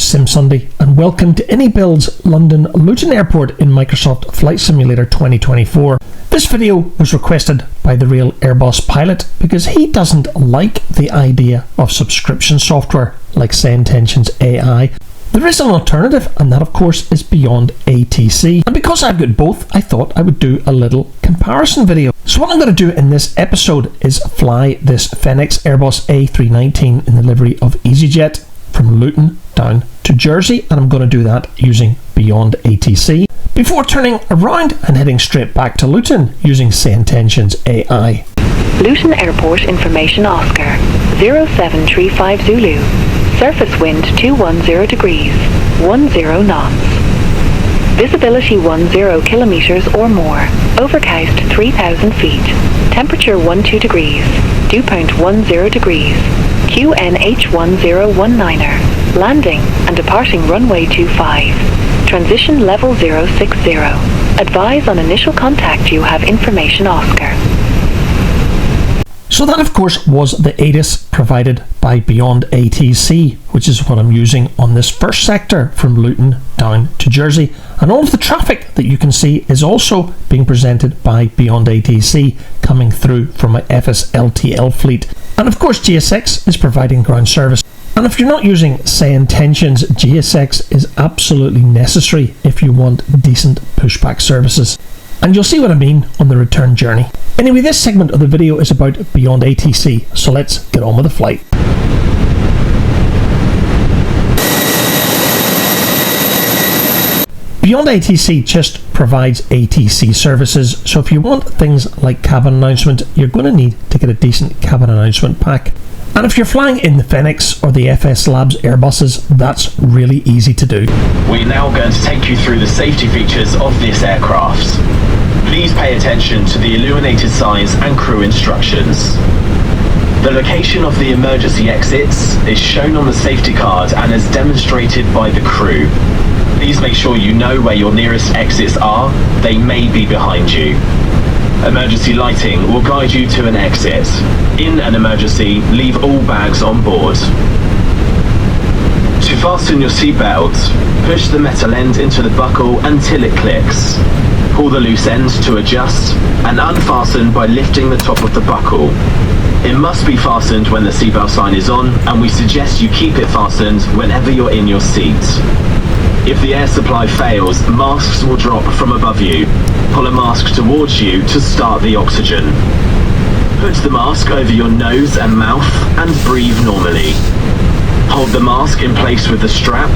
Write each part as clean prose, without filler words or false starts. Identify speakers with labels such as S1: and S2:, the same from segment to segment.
S1: SimSunday and welcome to AnyBuild's London Luton Airport in Microsoft Flight Simulator 2024. This video was requested by the real Airbus pilot because he doesn't like the idea of subscription software like SayIntentions AI. There is an alternative, and that of course is Beyond ATC. And because I've got both, I thought I would do a little comparison video. So what I'm going to do in this episode is fly this Fenix Airbus A319 in the livery of EasyJet from Luton down to Jersey, and I'm going to do that using Beyond ATC before turning around and heading straight back to Luton using SayIntentions AI.
S2: Luton Airport Information Oscar 0735 Zulu. Surface wind 210 degrees, 10 knots. Visibility 10 kilometers or more. Overcast 3000 feet. Temperature 12 degrees. Dew point 10 degrees. QNH 1019er. Landing and departing runway 25. Transition level 060. Advise on initial contact. You have information Oscar.
S1: So that of course was the ATIS provided by Beyond ATC, which is what I'm using on this first sector from Luton down to Jersey. And all of the traffic that you can see is also being presented by Beyond ATC coming through from my FSLTL fleet. And of course GSX is providing ground service. And if you're not using SayIntentions, GSX is absolutely necessary if you want decent pushback services. And you'll see what I mean on the return journey. Anyway, this segment of the video is about Beyond ATC, so let's get on with the flight. Beyond ATC just provides ATC services, so if you want things like cabin announcement, you're going to need to get a decent cabin announcement pack. And if you're flying in the Fenix or the FS Labs Airbuses, that's really easy to do.
S3: We're now going to take you through the safety features of this aircraft. Please pay attention to the illuminated signs and crew instructions. The location of the emergency exits is shown on the safety card and is demonstrated by the crew. Please make sure you know where your nearest exits are. They may be behind you. Emergency lighting will guide you to an exit. In an emergency, leave all bags on board. To fasten your seatbelt, push the metal end into the buckle until it clicks. Pull the loose end to adjust and unfasten by lifting the top of the buckle. It must be fastened when the seatbelt sign is on, and we suggest you keep it fastened whenever you're in your seat. If the air supply fails, masks will drop from above you. Pull a mask towards you to start the oxygen. Put the mask over your nose and mouth and breathe normally. Hold the mask in place with the strap.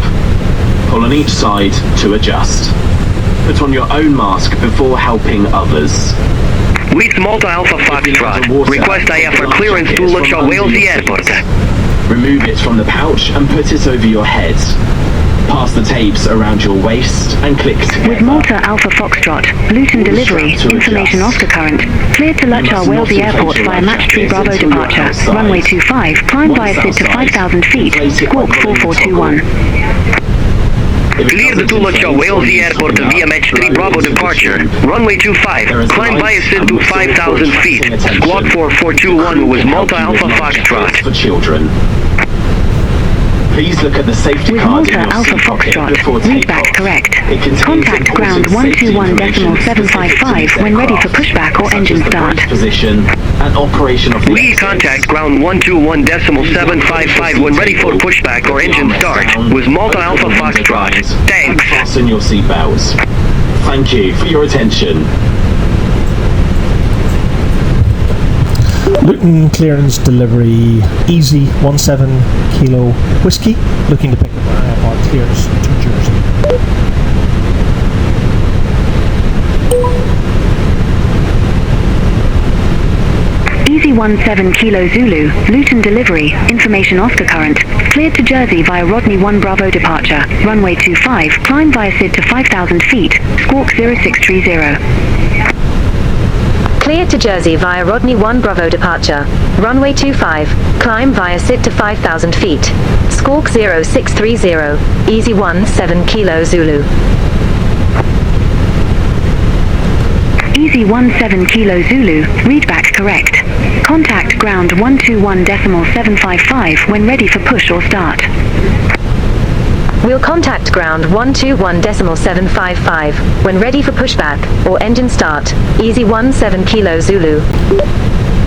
S3: Pull on each side to adjust. Put on your own mask before helping others.
S4: With Malta Alpha Foxtrot, request IFR clearance to Luton Wales Airport.
S3: Remove it from the pouch and put it over your head. Pass the tapes around your waist and click together.
S2: With Malta Alpha Foxtrot, Luton delivery, information Oscar current. Cleared to Luton Wales Airport via Match 3 Bravo departure. Runway 25, climb via SID to 5,000 feet. Squawk 4421.
S4: Cleared to Luton Wales Airport via Match 3 Bravo departure. Runway 25, climb via SID to 5,000 feet. Squawk 4421 with Malta Alpha Foxtrot.
S3: For children. Please look at the safety card in your
S2: Alpha
S3: seat pocket
S2: Foxtrot,
S3: before
S2: read
S3: takeoff.
S2: back correct.
S3: It contains
S2: Contact ground
S3: important safety
S2: 121.755 when ready for pushback or engine start.
S3: Position and operation of the
S4: We contact ground 121.755 when ready for pushback or engine start with Malta Alpha Foxtrot. Thanks.
S3: Fasten your seatbelts. Thank you for your attention.
S1: Luton clearance delivery Easy 17 Kilo Whiskey, looking to pick up our clearance to Jersey.
S2: Easy 17 Kilo Zulu, Luton delivery, information Oscar current. Cleared to Jersey via Rodney 1 Bravo departure. Runway 25, climb via SID to 5,000 feet. Squawk 0630.
S5: Cleared to Jersey via Rodney 1 Bravo departure. Runway 25, climb via SID to 5,000 feet. Squawk 0630, Easy 17 Kilo Zulu.
S2: Easy 17 Kilo Zulu, read back correct. Contact ground 121.755 when ready for push or start.
S5: We'll contact ground 121.755 when ready for pushback or engine start. Easy 17 Kilo Zulu.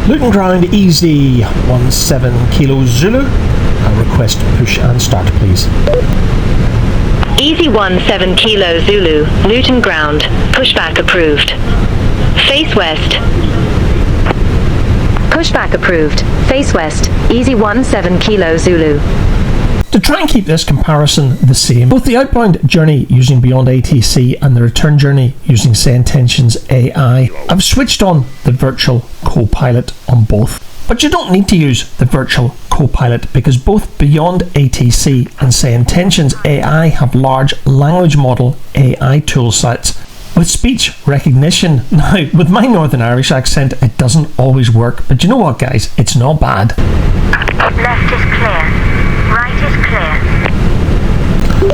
S1: Luton ground easy 17 Kilo Zulu. I'll request push and start, please.
S5: Easy 17 Kilo Zulu, Luton ground, pushback approved. Face west. Pushback approved. Face west. Easy 17 Kilo Zulu.
S1: To try and keep this comparison the same, both the outbound journey using Beyond ATC and the return journey using SayIntentions AI, I've switched on the virtual co-pilot on both. But you don't need to use the virtual co-pilot because both Beyond ATC and SayIntentions AI have large language model AI toolsets with speech recognition. Now, with my Northern Irish accent, it doesn't always work, but you know what, guys? It's not bad.
S5: Left is clear. Right is clear.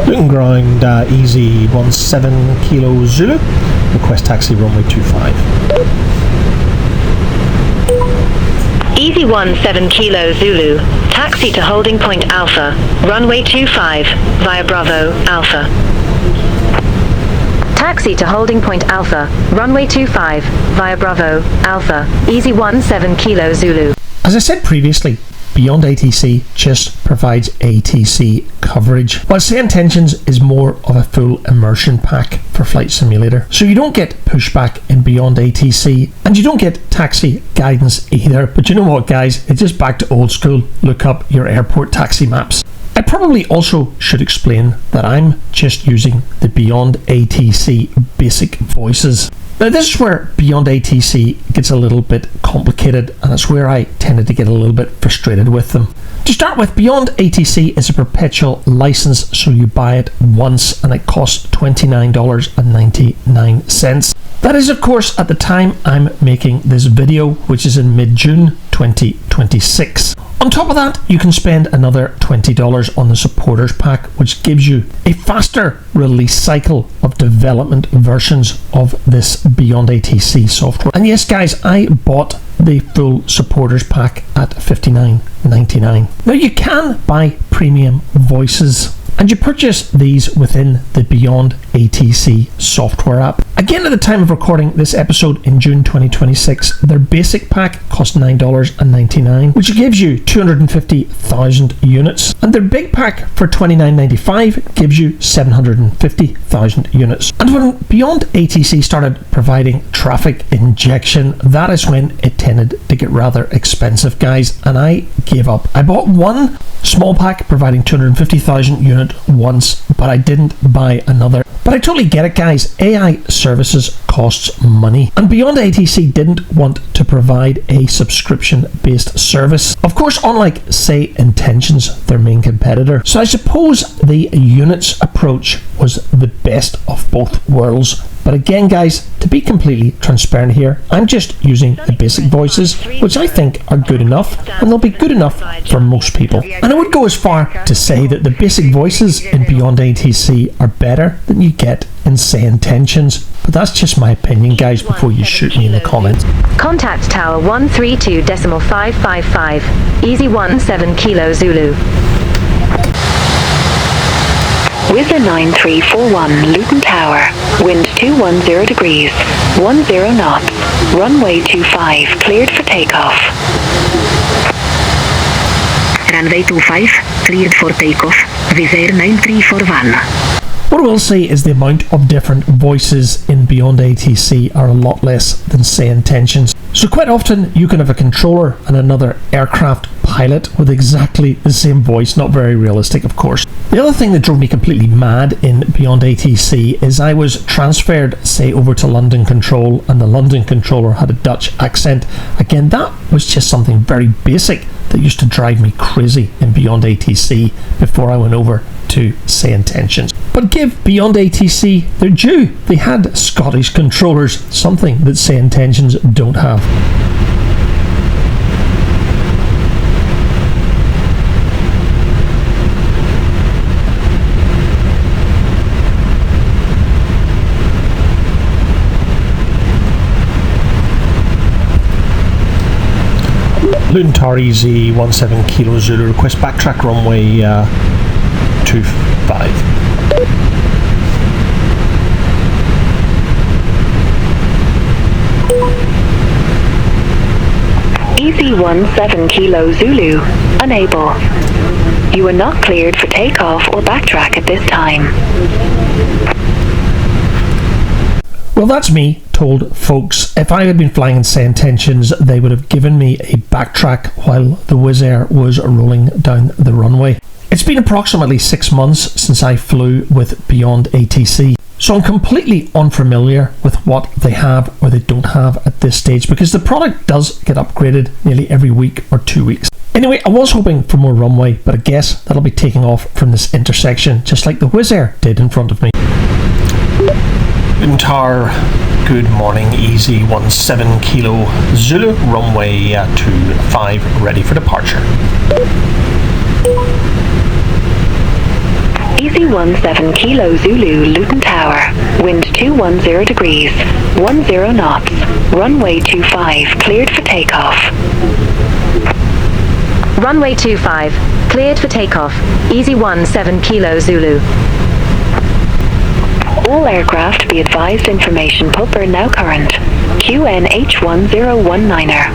S1: Luton ground easy 17 Kilo Zulu. Request taxi runway 25.
S5: Easy 17 Kilo Zulu, taxi to holding point Alpha, runway 25, via Bravo, Alpha. Taxi to holding point Alpha, runway 25, via Bravo, Alpha, easy 17 Kilo Zulu.
S1: As I said previously, Beyond ATC just provides ATC coverage, while SayIntentions is more of a full immersion pack for Flight Simulator. So you don't get pushback in Beyond ATC, and you don't get taxi guidance either. But you know what, guys? It's just back to old school. Look up your airport taxi maps. I probably also should explain that I'm just using the Beyond ATC basic voices. Now this is where Beyond ATC gets a little bit complicated, and it's where I tended to get a little bit frustrated with them. To start with, Beyond ATC is a perpetual license, so you buy it once and it costs $29.99. That is, of course, at the time I'm making this video, which is in mid-June 2026. On top of that, you can spend another $20 on the Supporters pack, which gives you a faster release cycle of development versions of this Beyond ATC software. And yes, guys, I bought the full Supporters pack at $59.99. Now you can buy premium voices, and you purchase these within the Beyond ATC software app. Again, at the time of recording this episode in June 2026, their basic pack costs $9.99, which gives you 250,000 units, and their big pack for $29.95 gives you 750,000 units. And when Beyond ATC started providing traffic injection, that is when it tended to get rather expensive, guys, and I gave up. I bought one small pack providing 250,000 unit once, but I didn't buy another. But I totally get it, guys. AI services costs money, and Beyond ATC didn't want to provide a subscription-based service. Of course, unlike SayIntentions, their main competitor. So I suppose the units approach was the best of both worlds. But again, guys, to be completely transparent here, I'm just using the basic voices, which I think are good enough, and they'll be good enough for most people. And I would go as far to say that the basic voices in Beyond ATC are better than you get in SayIntentions, but that's just my opinion, guys, before you shoot me in the comments.
S5: Contact Tower 132.555, easy 17 Kilo Zulu.
S2: Whizzer 9341 Luton Tower, wind 210 degrees, 10 knots, runway 25 cleared for takeoff.
S4: Runway 25, cleared for takeoff, Whizzer 9341.
S1: What I will say is the amount of different voices in Beyond ATC are a lot less than SayIntentions. So quite often you can have a controller and another aircraft pilot with exactly the same voice, not very realistic, of course. The other thing that drove me completely mad in Beyond ATC is I was transferred, say, over to London Control, and the London controller had a Dutch accent. Again, that was just something very basic that used to drive me crazy in Beyond ATC before I went over to SayIntentions. But give Beyond ATC their due. They had Scottish controllers, something that SayIntentions don't have. Luton Tower easy 17 Kilo Zulu, request backtrack runway 25. 5.
S2: Easy 17 Kilo Zulu, unable. You are not cleared for takeoff or backtrack at this time.
S1: Well, that's me told, folks. If I had been flying in SayIntentions, they would have given me a backtrack while the Wizz Air was rolling down the runway. It's been approximately 6 months since I flew with Beyond ATC, so I'm completely unfamiliar with what they have or they don't have at this stage, because the product does get upgraded nearly every week or 2 weeks. Anyway, I was hoping for more runway, but I guess that'll be taking off from this intersection, just like the Wizz Air did in front of me. Tower, good morning, easy 17 Kilo Zulu, runway 25, ready for departure.
S2: Easy 17 Kilo Zulu, Liv'n Tower, wind 210 degrees, 10 knots, runway 25, cleared for takeoff.
S5: Runway 25, cleared for takeoff, Easy 17 Kilo Zulu.
S2: All aircraft be advised information pump are now current. QNH1019er.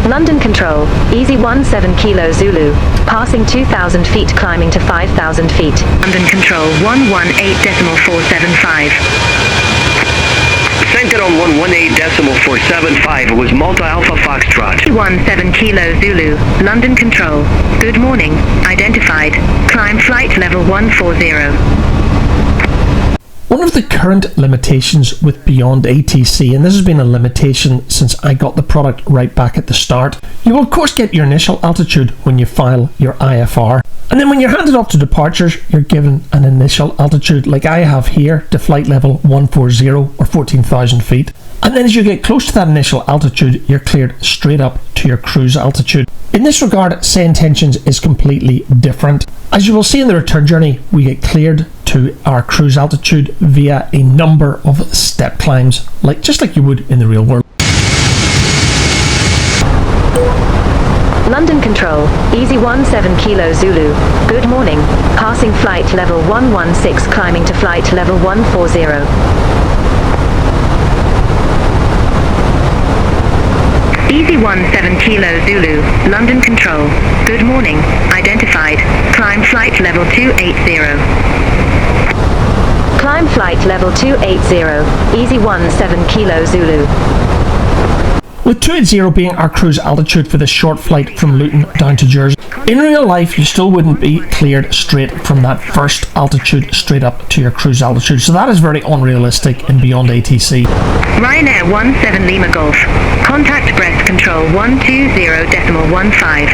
S5: London Control, Easy 17 Kilo Zulu, passing 2,000 feet climbing to 5,000 feet.
S6: London Control 118.475.
S4: Center on 118.475 was Malta Alpha Foxtrot.
S6: 17 Kilo Zulu, London Control. Good morning, identified. Climb flight level 140.
S1: One of the current limitations with Beyond ATC, and this has been a limitation since I got the product right back at the start, you will of course get your initial altitude when you file your IFR, and then when you're handed off to departures, you're given an initial altitude like I have here to flight level 140 or 14,000 feet, and then as you get close to that initial altitude, you're cleared straight up to your cruise altitude. In this regard, SayIntentions is completely different. As you will see in the return journey, we get cleared to our cruise altitude via a number of step climbs, just like you would in the real world.
S5: London Control, Easy 17 Kilo Zulu, good morning, passing flight level 116 climbing to flight level 140.
S6: Easy 17 Kilo Zulu, London Control. Good morning, identified. Climb flight level 280.
S5: Climb flight level 280, Easy 17 Kilo Zulu.
S1: With 280 being our cruise altitude for this short flight from Liv'n down to Jersey, in real life you still wouldn't be cleared straight from that first altitude straight up to your cruise altitude, so that is very unrealistic in Beyond ATC.
S6: Ryanair 17 Lima Golf. Contact breast control 120.15.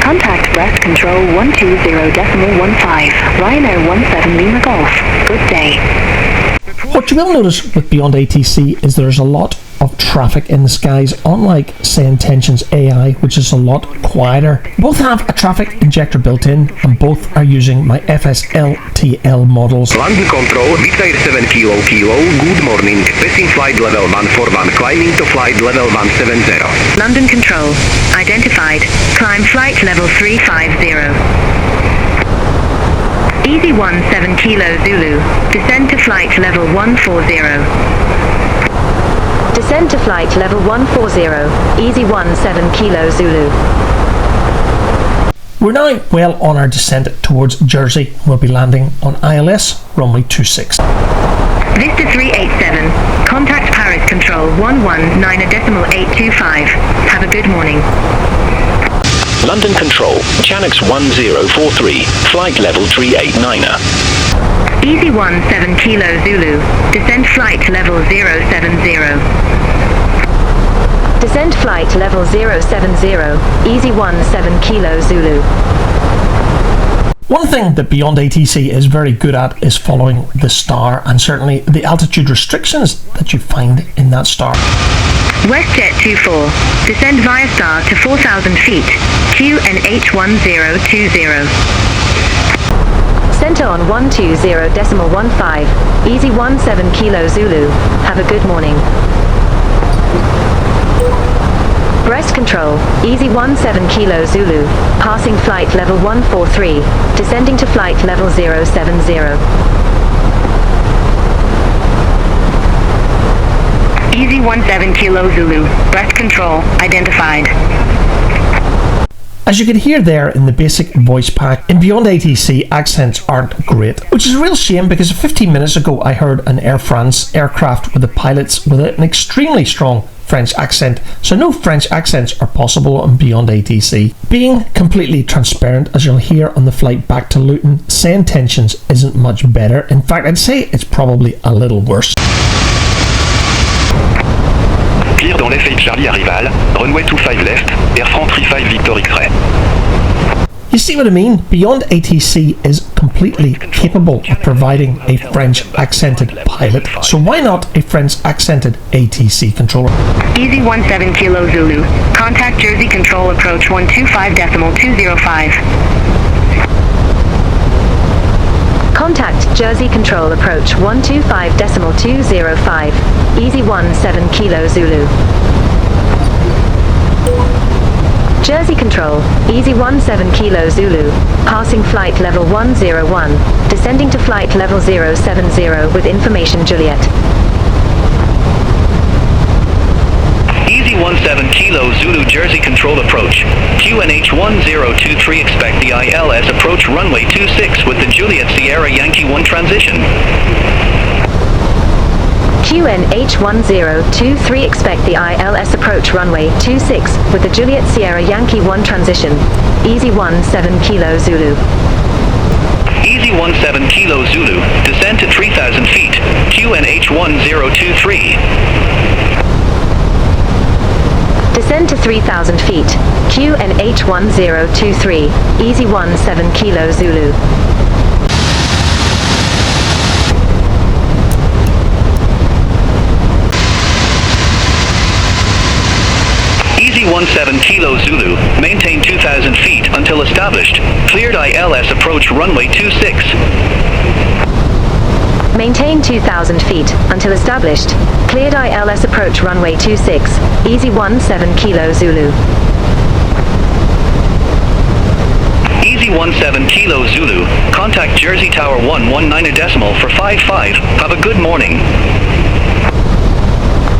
S2: Contact breast control 120.15. Ryanair 17 Lima Golf. Good day.
S1: What you will notice with Beyond ATC is there's a lot of traffic in the skies, unlike SayIntentions AI, which is a lot quieter. Both have a traffic injector built in, and both are using my FSLTL models.
S4: London Control, Victor 7 Kilo, good morning, passing flight level 141, climbing to flight level 170.
S6: London Control, identified. Climb flight level 350. Easy 17 Kilo Zulu, descend to flight level 140.
S5: Descend to flight level 140, Easy 17 Kilo Zulu.
S1: We're now well on our descent towards Jersey. We'll be landing on ILS runway 26.
S6: Vista 387. Contact Paris Control 119.825. Have a good morning.
S7: London Control, Chanix 1043, flight level 389er.
S6: Easy 17 Kilo Zulu. Descent flight level 070.
S5: Descent flight level 070, Easy 17 Kilo Zulu.
S1: One thing that Beyond ATC is very good at is following the star, and certainly the altitude restrictions that you find in that star.
S6: WestJet 24. Descend via star to 4,000 feet. QNH1020.
S5: Center on 120.15, Easy 17 Kilo Zulu. Have a good morning. Breast control, Easy 17 Kilo Zulu, passing flight level 143, descending to flight level 070.
S6: Easy 17 Kilo Zulu. Breast control identified.
S1: As you can hear there in the basic voice pack, in Beyond ATC accents aren't great, which is a real shame because 15 minutes ago I heard an Air France aircraft with the pilots with an extremely strong French accent, so no French accents are possible on Beyond ATC. Being completely transparent, as you'll hear on the flight back to Liv'n, SayIntentions isn't much better. In fact, I'd say it's probably a little worse.
S7: Clear dans l'FA Charlie arrival, runway 25 left, Air France 35 Victor X-ray.
S1: You see what I mean? Beyond ATC is completely capable of providing a French accented pilot, so why not a French accented ATC controller?
S6: Easy 17 Kilo Zulu. Contact Jersey Control approach 125.205.
S5: Contact Jersey Control approach 125.205, Easy 17 Kilo Zulu. Jersey Control, Easy 17 Kilo Zulu, passing flight level 101, descending to flight level 070 with information Juliet.
S4: Easy 17 Kilo Zulu Jersey Control approach. QNH 1023 expect the ILS approach runway 26 with the Juliet Sierra Yankee 1 transition.
S5: QNH 1023 expect the ILS approach runway 26 with the Juliet Sierra Yankee 1 transition. Easy 17 Kilo Zulu.
S4: Easy 17 Kilo Zulu, descend to 3,000 feet. QNH 1023.
S5: Descend to 3,000 feet. QNH 1023. Easy 17 Kilo Zulu.
S4: Easy 17 Kilo Zulu, maintain 2,000 feet until established. Cleared ILS approach runway 26.
S5: Maintain 2,000 feet until established. Cleared ILS approach runway 26. Easy 17 Kilo Zulu.
S4: Easy 17 Kilo Zulu, contact Jersey Tower 119 for 55. Have a good morning.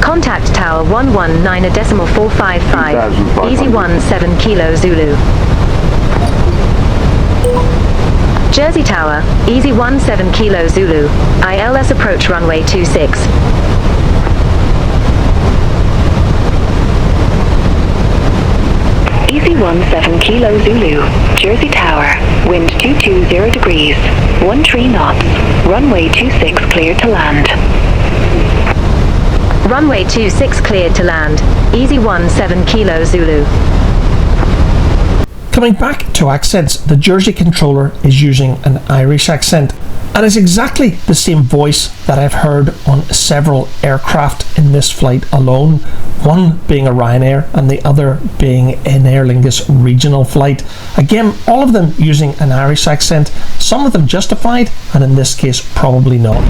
S5: Contact Tower 119.455. Easy 17 Kilo Zulu. Jersey Tower, Easy 17 Kilo Zulu, ILS approach runway 26.
S2: Easy 17 Kilo Zulu, Jersey Tower, wind 220 degrees, 13 knots, runway 26 cleared to land.
S5: Runway 26 cleared to land, Easy 17 Kilo Zulu.
S1: Coming back to accents, the Jersey controller is using an Irish accent, and it's exactly the same voice that I've heard on several aircraft in this flight alone, one being a Ryanair and the other being an Aer Lingus regional flight. Again, all of them using an Irish accent, some of them justified, and in this case probably not.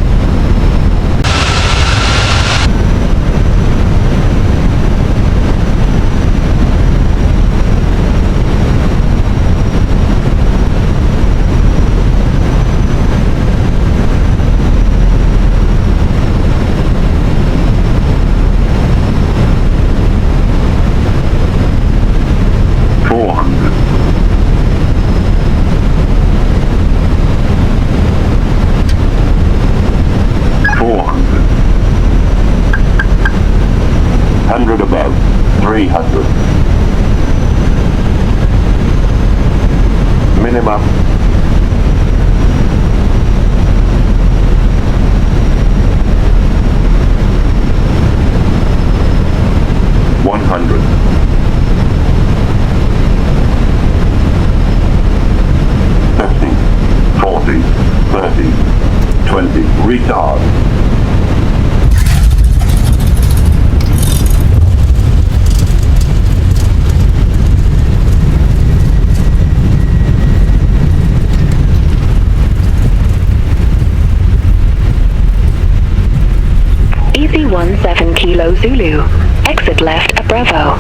S2: Easy 17 Kilo Zulu. Exit left at Bravo.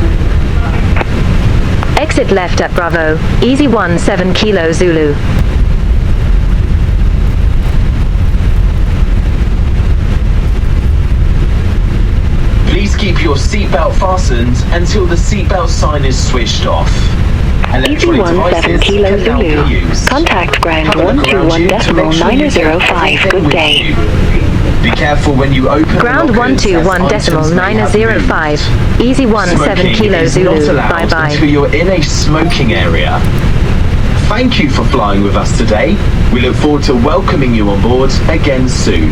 S5: Exit left at Bravo. Easy 17 Kilo Zulu.
S3: Please keep your seatbelt fastened until the seatbelt sign is switched off.
S2: Easy 17 Kilo Zulu. Contact ground 121.905. Good day.
S3: Be careful when you open
S5: Ground 121.905. Easy 17 Kilo Zulu. Bye bye.
S3: Until you're in a smoking area. Thank you for flying with us today. We look forward to welcoming you on board again soon.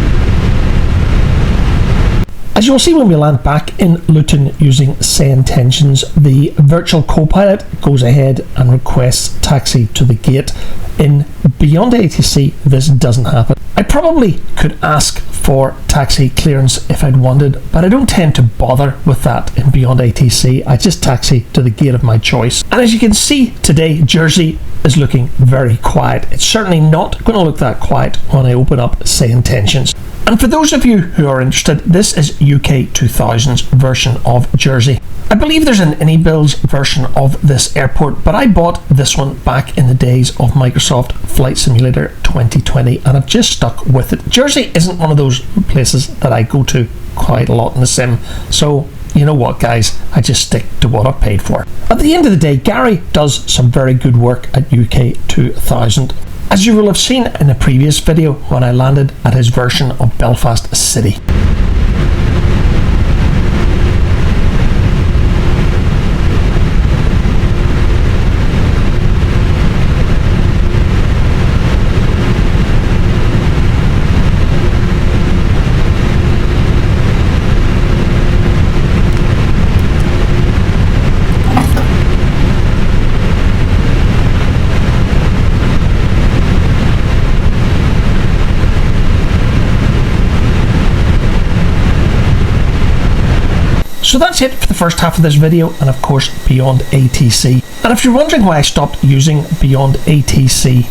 S1: As you will see when we land back in Luton using SayIntentions, the virtual co-pilot goes ahead and requests taxi to the gate. In Beyond ATC, this doesn't happen. I probably could ask for taxi clearance if I'd wanted, but I don't tend to bother with that in Beyond ATC. I just taxi to the gate of my choice. And as you can see today, Jersey is looking very quiet. It's certainly not going to look that quiet when I open up SayIntentions. And for those of you who are interested, this is UK 2000's version of Jersey. I believe there's an AnyBuilds version of this airport, but I bought this one back in the days of Microsoft Flight Simulator 2020 and I've just stuck with it. Jersey isn't one of those places that I go to quite a lot in the sim, so you know what guys, I just stick to what I paid for. At the end of the day, Gary does some very good work at UK 2000. As you will have seen in a previous video when I landed at his version of Belfast City. So that's it for the first half of this video and of course Beyond ATC. And if you're wondering why I stopped using Beyond ATC,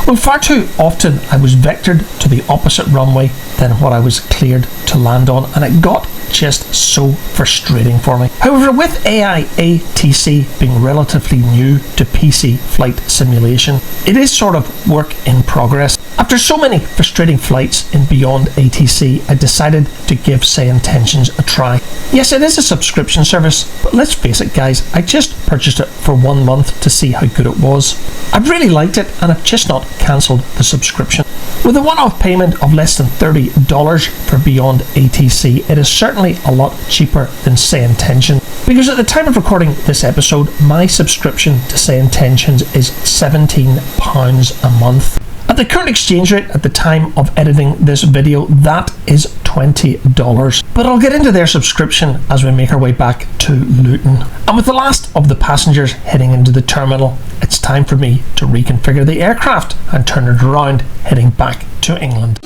S1: well, far too often I was vectored to the opposite runway than what I was cleared to land on, and it got just so frustrating for me. However, with AI ATC being relatively new to PC flight simulation, it is sort of work in progress. After so many frustrating flights in Beyond ATC, I decided to give SayIntentions a try. Yes, it is a subscription service, but let's face it guys, I just purchased it for 1 month to see how good it was. I've really liked it and I've just not cancelled the subscription. With a one-off payment of less than $30 for Beyond ATC, it is certainly a lot cheaper than SayIntentions, because at the time of recording this episode, my subscription to SayIntentions is £17 a month. At the current exchange rate at the time of editing this video, that is $20. But I'll get into their subscription as we make our way back to Luton. And with the last of the passengers heading into the terminal, it's time for me to reconfigure the aircraft and turn it around, heading back to England.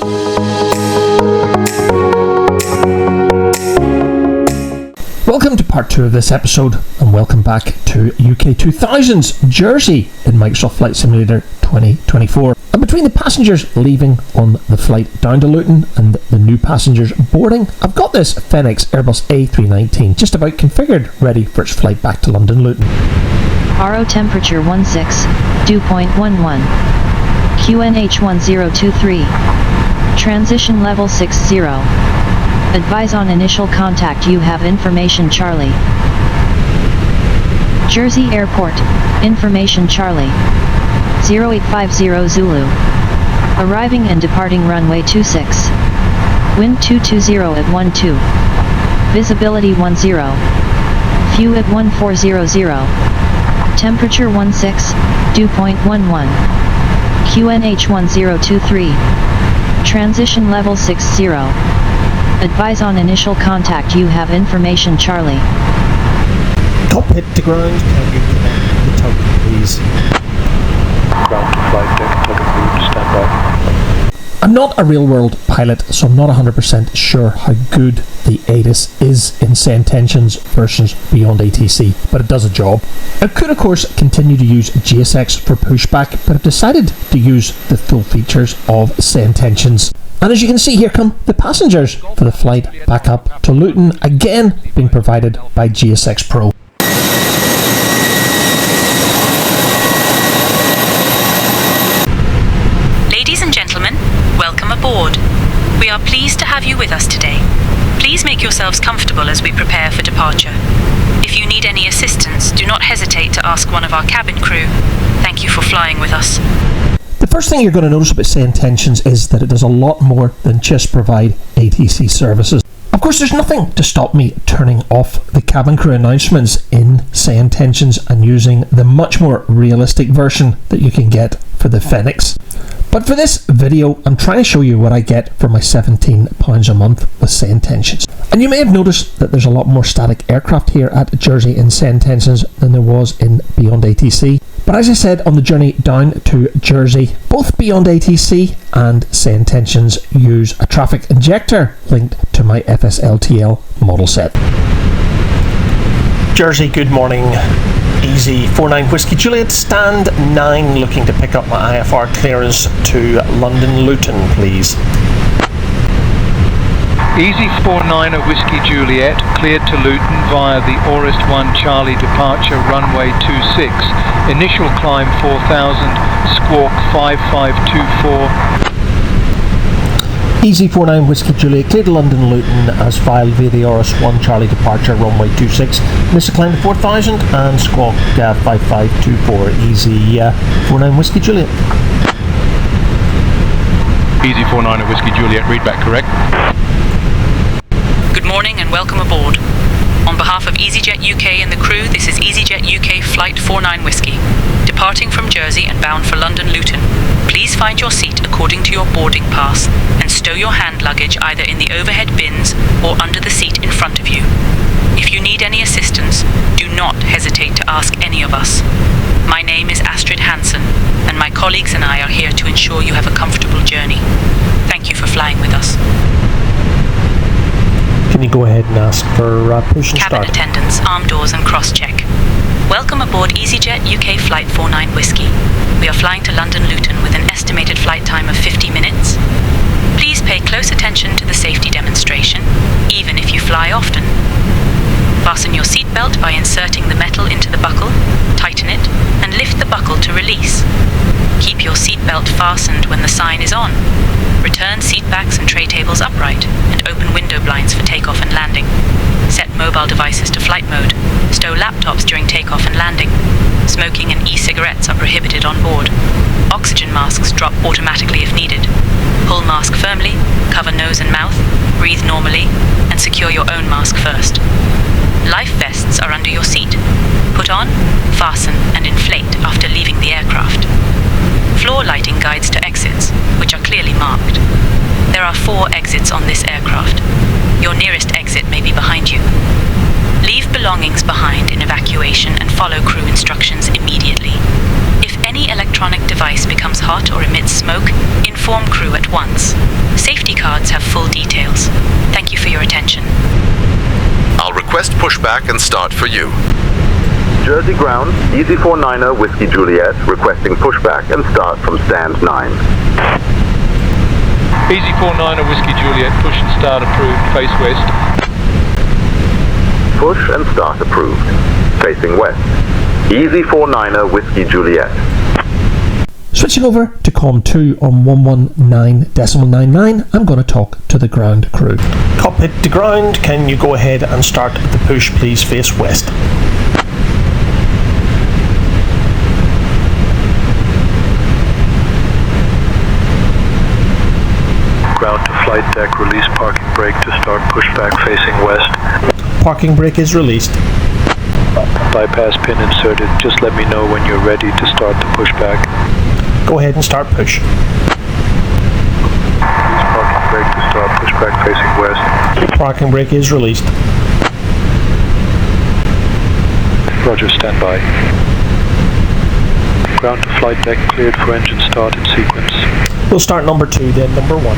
S1: Welcome to part 2 of this episode, and welcome back to UK 2000's Jersey in Microsoft Flight Simulator 2024. And between the passengers leaving on the flight down to Luton and the new passengers boarding, I've got this Fenix Airbus A319 just about configured, ready for its flight back to London Luton.
S8: RO temperature 16, dew point 11. QNH 1023. Transition level 60. Advise on initial contact, you have information Charlie. Jersey Airport, information Charlie. 0850 Zulu. Arriving and departing runway 26. Wind 220 at 12. Visibility 10. View at 1400. Temperature 16, dew point 11. QNH 1023. Transition level 60. Advise on initial contact, you have information Charlie.
S1: Cockpit to ground, can you command the tug please?
S7: Ground to flight deck, tug and move, stand by.
S1: I'm not a real-world pilot, so I'm not 100% sure how good the ATIS is in SayIntentions versus Beyond ATC, but it does a job. I could of course continue to use JSX for pushback, but I've decided to use the full features of SayIntentions. And as you can see, here come the passengers for the flight back up to Luton, again being provided by GSX Pro.
S9: Ladies and gentlemen, welcome aboard. We are pleased to have you with us today. Please make yourselves comfortable as we prepare for departure. If you need any assistance, do not hesitate to ask one of our cabin crew. Thank you for flying with us.
S1: The first thing you're going to notice about SayIntentions is that it does a lot more than just provide ATC services. Of course, there's nothing to stop me turning off the cabin crew announcements in SayIntentions and using the much more realistic version that you can get for the Fenix. But for this video, I'm trying to show you what I get for my £17 a month with SayIntentions. And you may have noticed that there's a lot more static aircraft here at Jersey in SayIntentions than there was in Beyond ATC. But as I said, on the journey down to Jersey, both Beyond ATC and SayIntentions use a traffic injector linked to my FSLTL model set. Jersey, good morning. Easy 49 Whiskey Juliet, stand 9, looking to pick up my IFR clearance to London Luton, please.
S10: Easy 49 Whiskey Juliet, cleared to Luton via the Aurist 1 Charlie departure runway 26. Initial climb 4000, squawk 5524.
S1: Easy 49 Whiskey Juliet, cleared to London Luton as filed via the Aurist 1 Charlie departure runway 26. Initial climb to 4000 and squawk 5524. Easy 49 Whiskey Juliet.
S10: Easy 49 Whiskey Juliet, readback correct.
S9: Good morning and welcome aboard. On behalf of EasyJet UK and the crew, this is EasyJet UK Flight 49 Whiskey, departing from Jersey and bound for London Luton. Please find your seat according to your boarding pass and stow your hand luggage either in the overhead bins or under the seat in front of you. If you need any assistance, do not hesitate to ask any of us. My name is Astrid Hansen, and my colleagues and I are here to ensure you have a comfortable journey. Thank you for flying with us.
S1: Can you go ahead and ask for push and
S9: Cabin
S1: start?
S9: attendants, arm doors and cross-check. Welcome aboard EasyJet UK Flight 49 Whiskey. We are flying to London Luton with an estimated flight time of 50 minutes. Please pay close attention to the safety demonstration, even if you fly often. Fasten your seatbelt by inserting the metal into the buckle, tighten it, and lift the buckle to release. Keep your seatbelt fastened when the sign is on. Return seatbacks and tray tables upright, and open window blinds for takeoff and landing. Set mobile devices to flight mode. Stow laptops during takeoff and landing. Smoking and e-cigarettes are prohibited on board. Oxygen masks drop automatically if needed. Pull mask firmly, cover nose and mouth, breathe normally, and secure your own mask first. Life vests are under your seat. Put on, fasten, and inflate after leaving the aircraft. Floor lighting guides to exits, which are clearly marked. There are 4 exits on this aircraft. Your nearest exit may be behind you. Leave belongings behind in evacuation and follow crew instructions immediately. If any electronic device becomes hot or emits smoke, inform crew at once. Safety cards have full details. Thank you for your attention.
S11: I'll request pushback and start for you.
S12: Jersey ground, Easy 49 Whiskey Juliet, requesting pushback and start from stand 9.
S10: Easy 49 Whiskey Juliet, push and start approved, face west.
S12: Push and start approved, facing west. Easy 49 Whiskey Juliet.
S1: Switching over to COM 2 on 119.99, I'm going to talk to the ground crew. Cockpit to ground, can you go ahead and start the push, please, face west.
S10: Ground to flight deck, release parking brake to start pushback facing west.
S1: Parking brake is released.
S10: Bypass pin inserted, just let me know when you're ready to start the pushback.
S1: Go ahead and start push.
S10: Release parking brake to start pushback facing west.
S1: Parking brake is released.
S10: Roger, stand by. Ground to flight deck cleared for engine start in sequence.
S1: We'll start number 2, then number 1.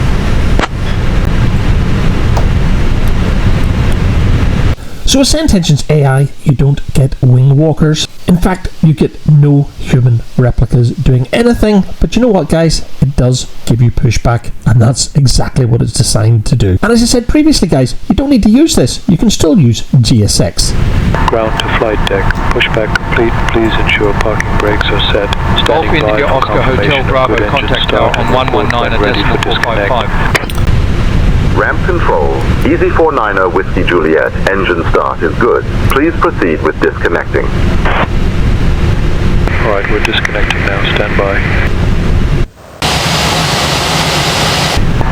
S1: So with SayIntentions AI, you don't get wing walkers. In fact, you get no human replicas doing anything, but you know what guys, it does give you pushback, and that's exactly what it's designed to do. And as I said previously guys, you don't need to use this, you can still use GSX.
S10: Ground to flight deck, pushback complete, please ensure parking brakes are set.
S13: Golf India Oscar Hotel Bravo contact tower on 119 at decimal 455.
S12: Ramp control, Easy 49er Whiskey Juliet, engine start is good. Please proceed with disconnecting.
S10: Alright, we're disconnecting now, stand by.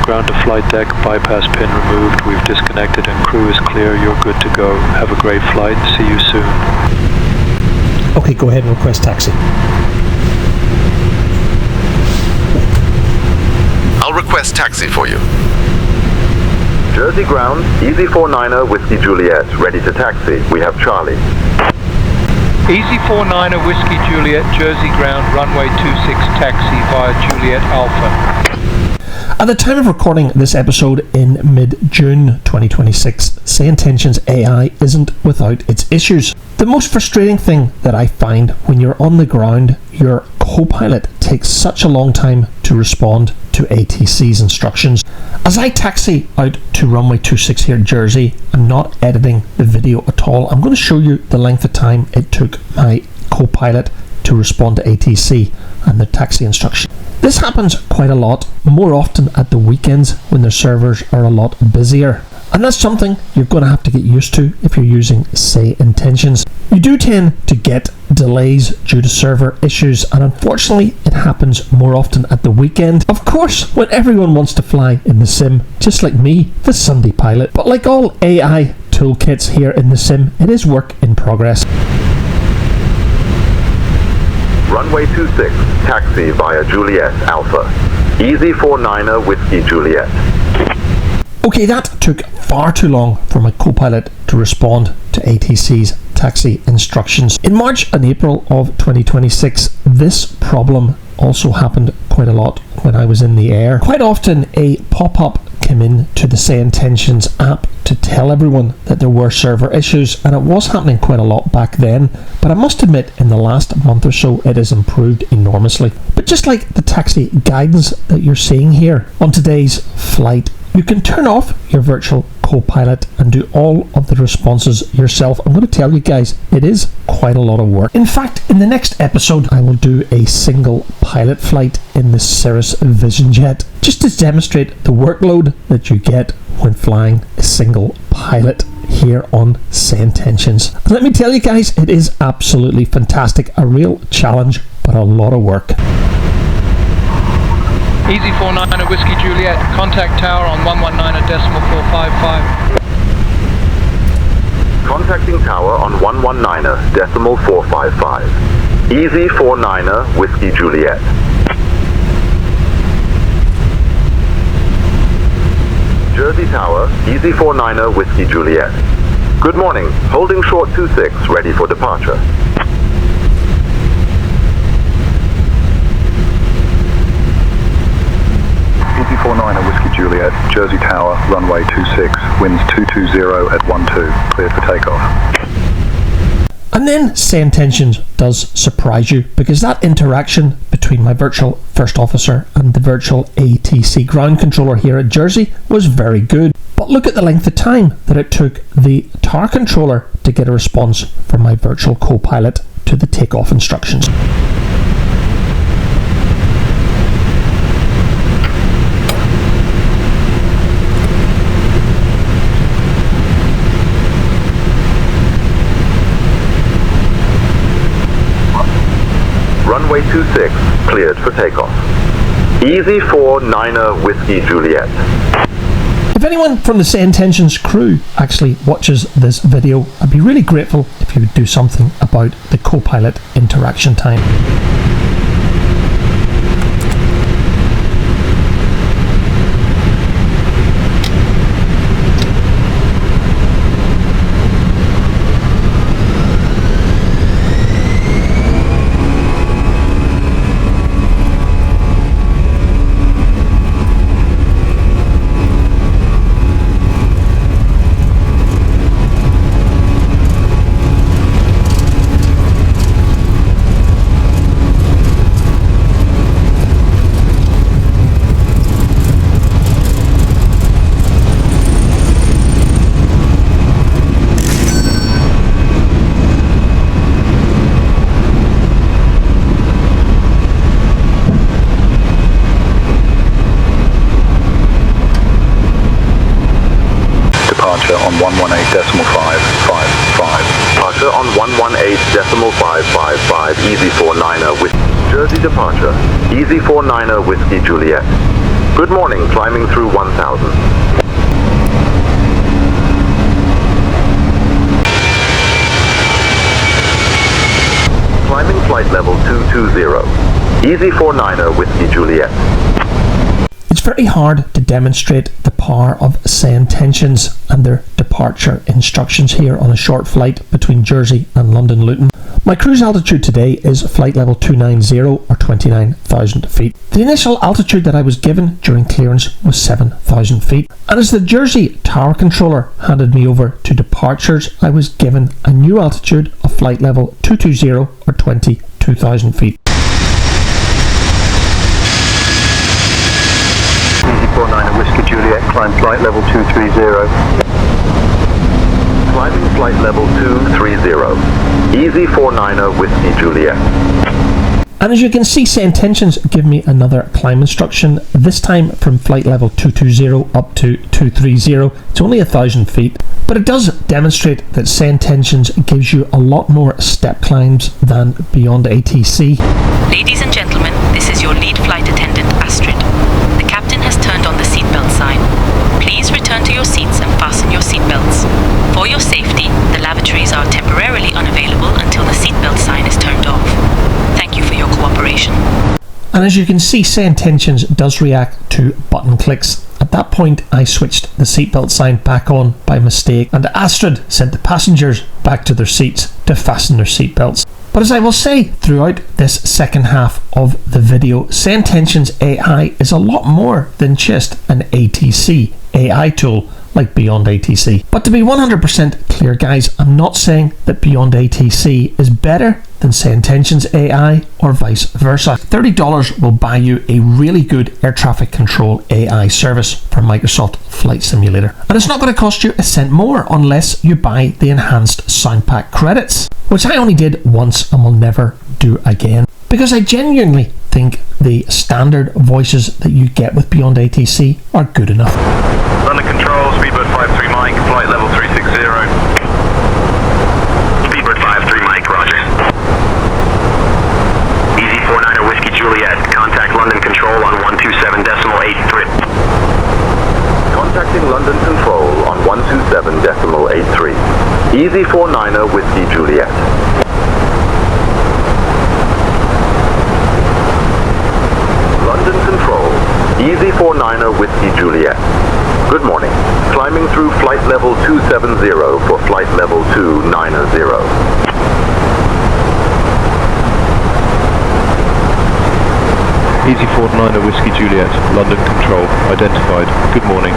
S10: Ground to flight deck, bypass pin removed, we've disconnected and crew is clear, you're good to go. Have a great flight, see you soon.
S1: Okay, go ahead and request taxi.
S11: I'll request taxi for you.
S12: Jersey ground, Easy 49er Whiskey Juliet, ready to taxi. We have Charlie.
S10: Easy 49er Whiskey Juliet, Jersey ground, runway 26, taxi via Juliet Alpha.
S1: At the time of recording this episode in mid-June 2026, SayIntentions AI isn't without its issues. The most frustrating thing that I find when you're on the ground, your co-pilot takes such a long time to respond to ATC's instructions. As I taxi out to runway 26 here in Jersey, I'm not editing the video at all. I'm going to show you the length of time it took my co-pilot to respond to ATC and the taxi instruction. This happens quite a lot, more often at the weekends when the servers are a lot busier. And that's something you're going to have to get used to if you're using SayIntentions. You do tend to get delays due to server issues, and unfortunately it happens more often at the weekend. Of course, when everyone wants to fly in the sim, just like me, the Sunday pilot. But like all AI toolkits here in the sim, it is work in progress.
S12: Runway 26, taxi via Juliet Alpha. Easy 49er Whiskey Juliet.
S1: Okay, that took far too long for my co-pilot to respond to ATC's taxi instructions. In March and April of 2026, this problem also happened quite a lot when I was in the air. Quite often a pop-up came in to the SayIntentions app to tell everyone that there were server issues, and it was happening quite a lot back then, but I must admit in the last month or so it has improved enormously. But just like the taxi guidance that you're seeing here on today's flight, you can turn off your virtual co-pilot and do all of the responses yourself. I'm going to tell you guys, it is quite a lot of work. In fact, in the next episode, I will do a single pilot flight in the Cirrus Vision Jet, just to demonstrate the workload that you get when flying a single pilot here on SayIntentions. And let me tell you guys, it is absolutely fantastic. A real challenge, but a lot of work.
S13: Easy 49er Whiskey Juliet, contact tower on 119 at decimal 455.
S12: Contacting tower on 119er decimal 455. Easy 49er Whiskey Juliet. Jersey Tower, Easy 49er Whiskey Juliet. Good morning, holding short 26, ready for departure.
S14: Easy 49er Whiskey Juliet, Jersey Tower, runway 26, winds 220 at 12, cleared for takeoff.
S1: And then SayIntentions does surprise you, because that interaction between my virtual first officer and the virtual ATC ground controller here at Jersey was very good. But look at the length of time that it took the tower controller to get a response from my virtual co-pilot to the takeoff instructions.
S12: Runway 26, cleared for takeoff. Easy 49er Whiskey Juliet.
S1: If anyone from the SayIntentions crew actually watches this video, I'd be really grateful if you would do something about the co-pilot interaction time.
S14: departure on 118.555.
S12: Departure on 118.555, Easy 49er with Jersey departure, Easy 49er Whiskey Juliet. Good morning, climbing through 1000. Climbing flight level 220. Easy 49er Whiskey Juliet.
S1: It's very hard to demonstrate the power of SayIntentions and their departure instructions here on a short flight between Jersey and London Luton. My cruise altitude today is flight level 290 or 29,000 feet. The initial altitude that I was given during clearance was 7,000 feet. And as the Jersey tower controller handed me over to departures, I was given a new altitude of flight level 220 or 22,000 feet.
S14: Easy 49er Whiskey Juliet, climb flight level 230.
S12: Climbing flight level 230. Easy 49er Whiskey Juliet.
S1: And as you can see, SayIntentions give me another climb instruction, this time from flight level 220 up to 230. It's only 1,000 feet, but it does demonstrate that SayIntentions gives you a lot more step climbs than Beyond ATC.
S9: Ladies and gentlemen, this is your lead flight attendant, Astrid. The captain has turned on the seatbelt sign. Please return to your seats and fasten your seatbelts. For your safety, the lavatories are temporarily unavailable until the seatbelt sign is turned off. Thank you for your cooperation.
S1: And as you can see, SayIntentions does react to button clicks. At that point, I switched the seatbelt sign back on by mistake, and Astrid sent the passengers back to their seats to fasten their seatbelts. But as I will say throughout this second half of the video, SayIntentions AI is a lot more than just an ATC AI tool like Beyond ATC. But to be 100% clear, guys, I'm not saying that Beyond ATC is better than SayIntentions AI or vice versa. $30 will buy you a really good air traffic control AI service from Microsoft Flight Simulator. And it's not going to cost you a cent more unless you buy the enhanced sound pack credits, which I only did once and will never do again. Because I genuinely think the standard voices that you get with Beyond ATC are good enough.
S15: London Control, speedbird 53 Mike, flight level 360. Speedbird 53 Mike, roger. Easy 49er Whiskey Juliet, contact London Control on 127.83.
S12: Contacting London Control on 127.83. Easy 49er Whiskey Juliet. London Control, Easy 49er Whiskey Juliet. Good morning. Climbing through flight level 270 for flight level 290.
S13: Easy 49er Whiskey Juliet, London Control, identified. Good morning.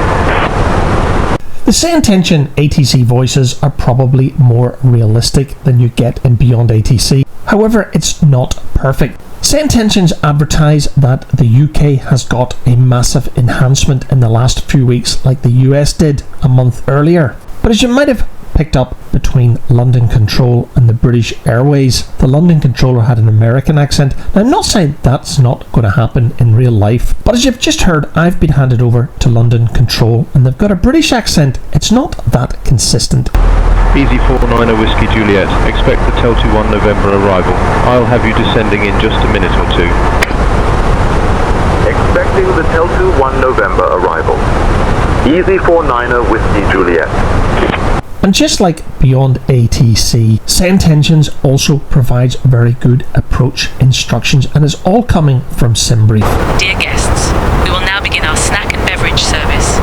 S1: The SayIntention ATC voices are probably more realistic than you get in Beyond ATC. However, it's not perfect. SayIntentions advertise that the UK has got a massive enhancement in the last few weeks like the US did a month earlier. But as you might have picked up between London Control and the British Airways, the London controller had an American accent. Now, I'm not saying that's not going to happen in real life, but as you've just heard, I've been handed over to London Control and they've got a British accent. It's not that consistent.
S13: Easy 49er Whiskey Juliet, expect the Tel 21 November arrival. I'll have you descending in just a minute or two.
S12: Expecting the Tel 21 November arrival. Easy 49er Whiskey Juliet.
S1: And just like Beyond ATC, SayIntentions also provides very good approach instructions and is all coming from SimBrief.
S9: Dear guests, we will now begin our snack and beverage service.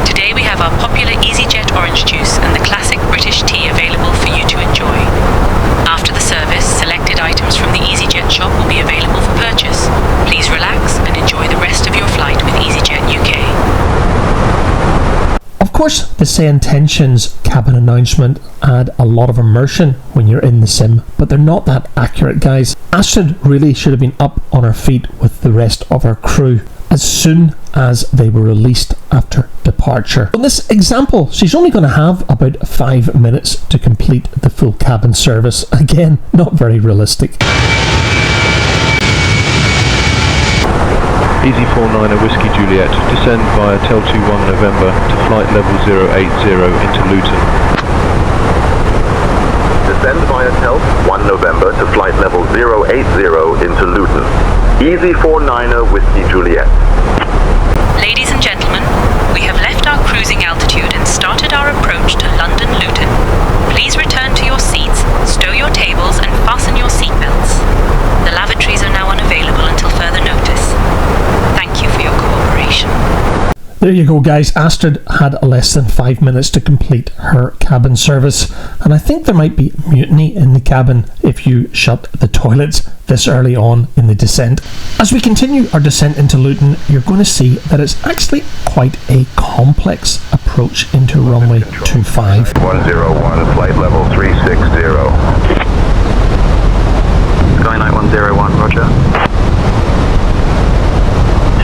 S9: Today we have our popular EasyJet orange juice and the classic British tea available for you to enjoy. After the service, selected items from the EasyJet shop will be available for purchase. Please relax and enjoy the rest of your flight with EasyJet UK.
S1: Of course, the SayIntentions cabin announcement add a lot of immersion when you're in the sim, but they're not that accurate, guys. Astrid really should have been up on her feet with the rest of her crew as soon as they were released after departure. In this example, she's only going to have about 5 minutes to complete the full cabin service. Again, not very realistic.
S13: Easy 49er Whiskey Juliet, descend via Tel 21 November to flight level 080 into Luton.
S12: Descend via Tel 1 November to flight level 080 into Luton. Easy 49er Whiskey Juliet.
S9: Ladies and gentlemen, we have left our cruising altitude and started our approach to London Luton. Please return to your seats, stow your tables and fasten your seatbelts. The lavatories are now unavailable until further notice. Thank you for your cooperation.
S1: There you go, guys. Astrid had less than 5 minutes to complete her cabin service, and I think there might be mutiny in the cabin if you shut the toilets this early on in the descent. As we continue our descent into Luton, you're going to see that it's actually quite a complex approach into runway 25.
S12: 101, flight level 360.
S15: Skylight 101, roger.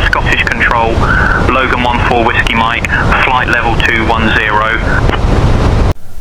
S15: Scottish Control, Logan 14 Whiskey Mike, flight level 210.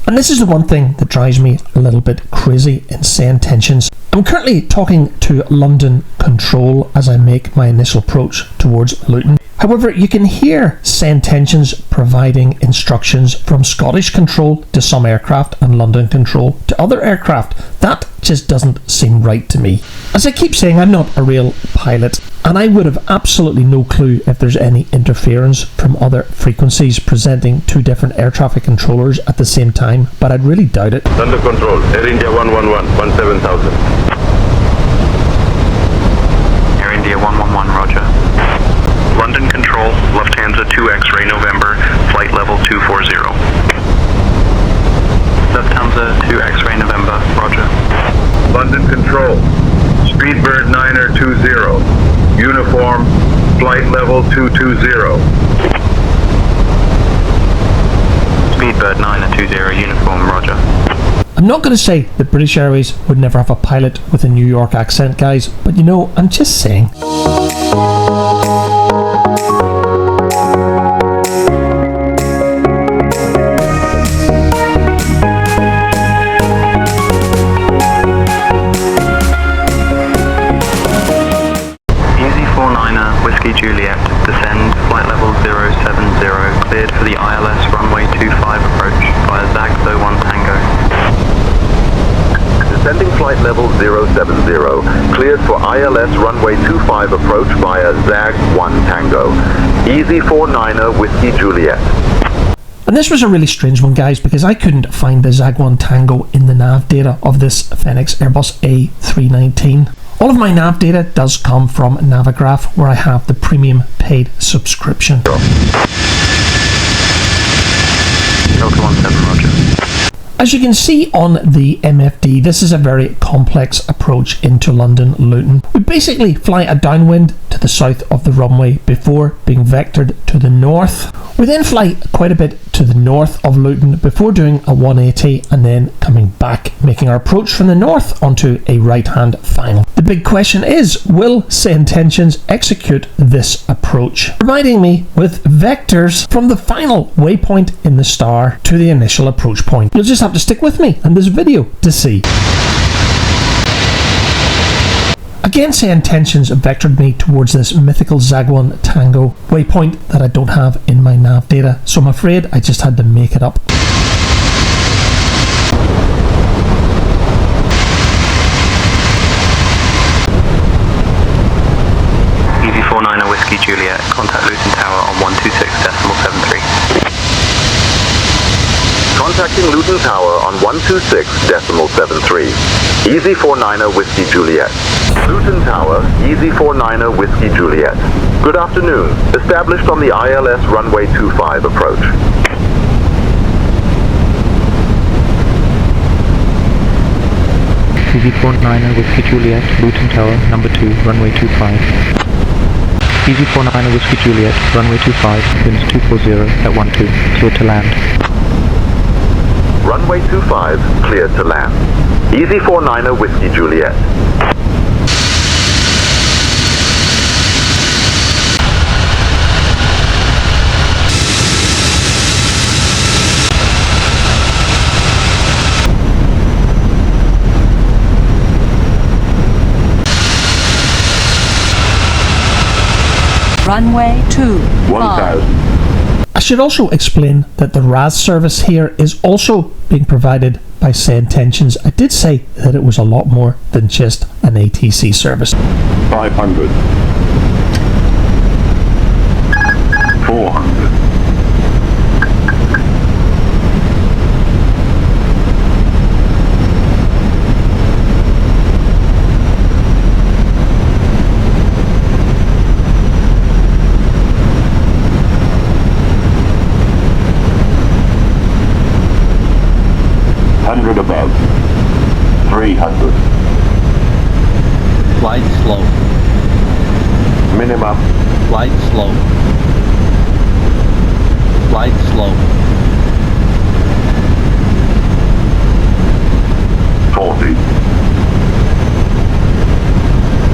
S1: And this is the one thing that drives me a little bit crazy in SayIntentions. I'm currently talking to London Control as I make my initial approach towards Luton. However, you can hear SayIntentions providing instructions from Scottish Control to some aircraft and London Control to other aircraft. That just doesn't seem right to me. As I keep saying, I'm not a real pilot, and I would have absolutely no clue if there's any interference from other frequencies presenting two different air traffic controllers at the same time, but I'd really doubt it.
S12: London Control, Air India 111, 17000.
S15: Air India 111, roger. London Control, Lufthansa 2 X-ray November, flight level 240. Lufthansa 2 X-ray November, roger.
S12: London Control, Speedbird 9er 20, uniform, flight level 220.
S15: Speedbird 9er 20, uniform, roger.
S1: I'm not going to say that British Airways would never have a pilot with a New York accent, guys, but you know, I'm just saying.
S15: Juliet, descend, flight level 070, cleared for the ILS runway 25 approach via ZAG 01 Tango.
S12: Descending flight level 070, cleared for ILS runway 25 approach via ZAG 1 Tango. Easy 49er Whiskey Juliet.
S1: And this was a really strange one, guys, because I couldn't find the ZAG 1 Tango in the nav data of this Phoenix Airbus A319. All of my nav data does come from Navigraph, where I have the premium paid subscription.
S15: Delta 17, roger.
S1: As you can see on the MFD, this is a very complex approach into London Luton. We basically fly a downwind to the south of the runway before being vectored to the north. We then fly quite a bit to the north of Luton before doing a 180 and then coming back, making our approach from the north onto a right-hand final. The big question is, will SayIntentions execute this approach, providing me with vectors from the final waypoint in the star to the initial approach point? You'll just have to stick with me in this video to see. Again, SayIntentions vectored me towards this mythical ZAG 1 Tango waypoint that I don't have in my nav data, so I'm afraid I just had to make it up.
S15: Easy 49er Whiskey Juliet, contact Luton Tower on 126.73.
S12: Contacting Luton Tower on 126.73. Easy 49er Whiskey Juliet. Luton Tower, Easy 49er Whiskey Juliet. Good afternoon. Established on the ILS runway 25 approach.
S16: Easy 49er Whiskey Juliet, Luton Tower, number 2, runway 25. Easy 49er Whiskey Juliet, runway 25, winds 240 at 12, cleared to land.
S12: Runway 25, cleared to land. Easy 49er Whiskey Juliet.
S17: Runway 25.
S12: 1000.
S1: I should also explain that the RAS service here is also being provided by SayIntentions. I did say that it was a lot more than just an ATC service.
S12: 500. 400. 100 above. 300.
S18: Flight slow.
S12: Minimum.
S18: Flight slow. Flight slow.
S12: 40.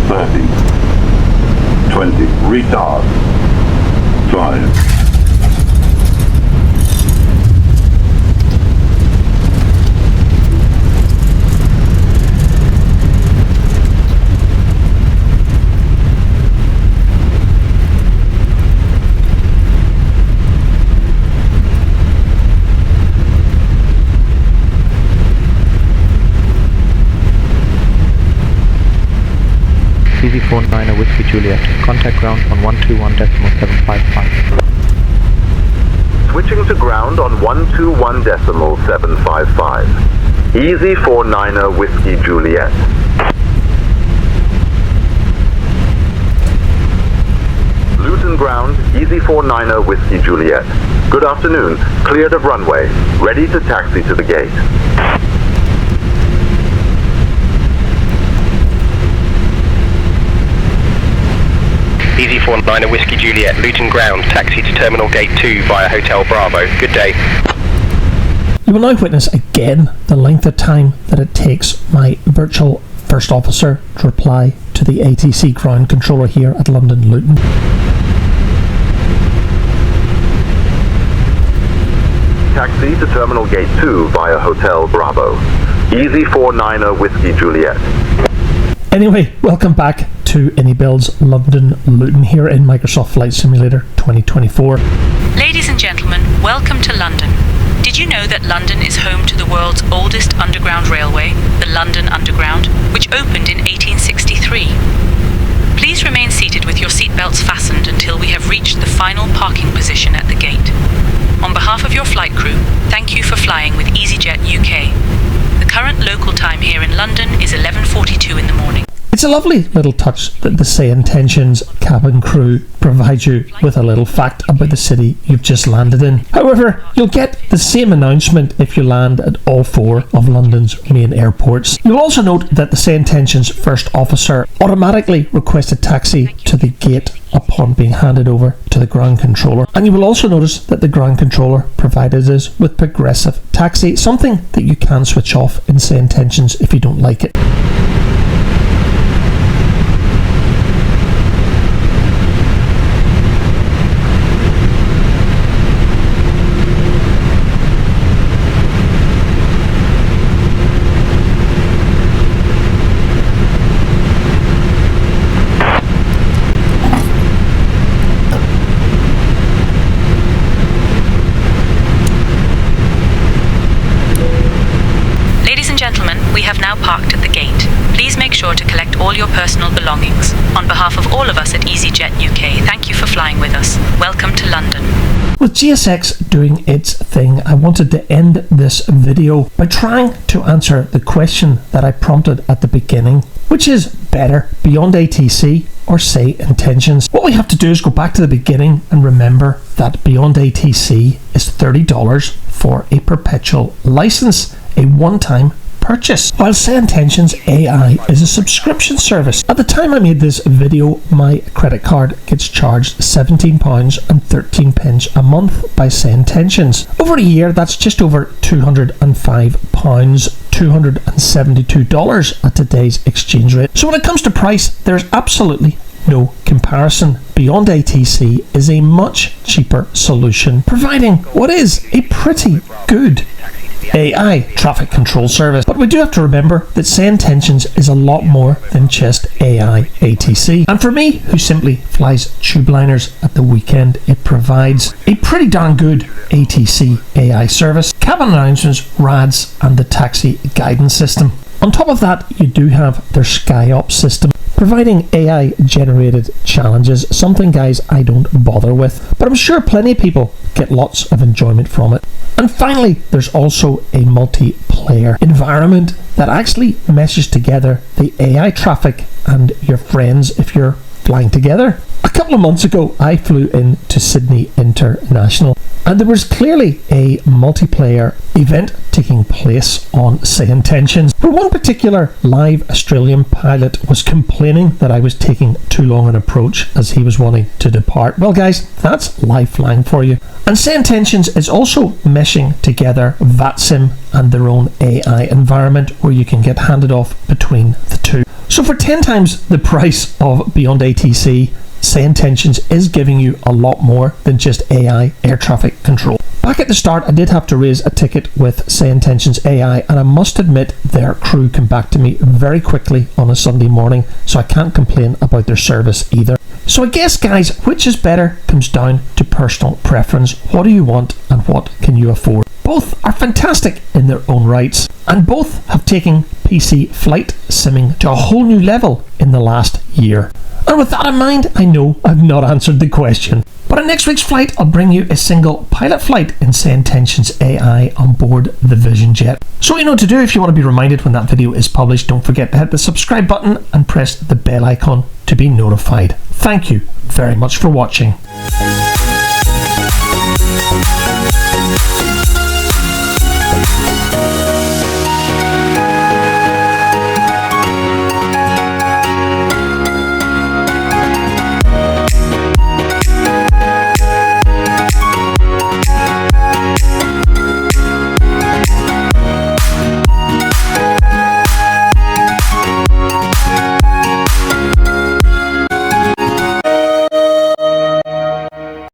S12: 30. 20. Retard. 5.
S16: Easy 49 Whiskey Juliet. Contact ground on 121.755.
S12: Switching to ground on 121.755. Easy 49 Whiskey Juliet. Luton ground, Easy 49 Whiskey Juliet. Good afternoon. Cleared of runway. Ready to taxi to the gate.
S7: Easy 49 Whiskey Juliet, Luton ground, taxi to Terminal Gate 2 via Hotel Bravo. Good day.
S1: You will now witness again the length of time that it takes my virtual first officer to reply to the ATC ground controller here at London Luton.
S12: Taxi to Terminal Gate 2 via Hotel Bravo. Easy 49 Whiskey Juliet.
S1: Anyway, welcome back to AnyBuild's London Luton here in Microsoft Flight Simulator 2024.
S9: Ladies and gentlemen, welcome to London. Did you know that London is home to the world's oldest underground railway, the London Underground, which opened in 1863? Please remain seated with your seatbelts fastened until we have reached the final parking position at the gate. On behalf of your flight crew, thank you for flying with EasyJet UK. The current local time here in London is 11:42 in the morning.
S1: It's a lovely little touch that the SayIntentions cabin crew provides you with a little fact about the city you've just landed in. However, you'll get the same announcement if you land at all 4 of London's main airports. You'll also note that the SayIntentions first officer automatically requests a taxi to the gate upon being handed over to the ground controller. And you will also notice that the ground controller provided us with progressive taxi, something that you can switch off in SayIntentions if you don't like it.
S9: We have now parked at the gate. Please make sure to collect all your personal belongings. On behalf of all of us at EasyJet UK, thank you for flying with us. Welcome to London.
S1: With GSX doing its thing, I wanted to end this video by trying to answer the question that I prompted at the beginning, which is better, Beyond ATC or SayIntentions? What we have to do is go back to the beginning and remember that Beyond ATC is $30 for a perpetual license, a one-time purchase, while SayIntentions AI is a subscription service. At the time I made this video, my credit card gets charged £17.13 a month by SayIntentions. Over a year, that's just over £205, $272 at today's exchange rate. So when it comes to price, there's absolutely no comparison. Beyond ATC is a much cheaper solution, providing what is a pretty good AI traffic control service. But we do have to remember that SayIntentions is a lot more than just AI ATC. And for me, who simply flies tube liners at the weekend, it provides a pretty darn good ATC AI service, cabin announcements, RADs, and the taxi guidance system. On top of that, you do have their SkyOps system, providing AI generated challenges, something guys I don't bother with, but I'm sure plenty of people get lots of enjoyment from it. And finally, there's also a multiplayer environment that actually meshes together the AI traffic and your friends if you're flying together. A couple of months ago, I flew in to Sydney International, and there was clearly a multiplayer event taking place on SayIntentions, where one particular live Australian pilot was complaining that I was taking too long an approach as he was wanting to depart. Well guys, that's live flying for you. And SayIntentions is also meshing together VATSIM and their own AI environment, where you can get handed off between the two. So for 10 times the price of Beyond ATC, SayIntentions is giving you a lot more than just AI air traffic control. Back at the start, I did have to raise a ticket with SayIntentions AI, and I must admit their crew came back to me very quickly on a Sunday morning, so I can't complain about their service either. So I guess guys, which is better comes down to personal preference. What do you want and what can you afford? Both are fantastic in their own rights, and both have taken PC flight simming to a whole new level in the last year. And with that in mind, I know I've not answered the question. But on next week's flight, I'll bring you a single pilot flight in SayIntentions AI on board the Vision jet. So what you know what to do if you want to be reminded when that video is published. Don't forget to hit the subscribe button and press the bell icon to be notified. Thank you very much for watching.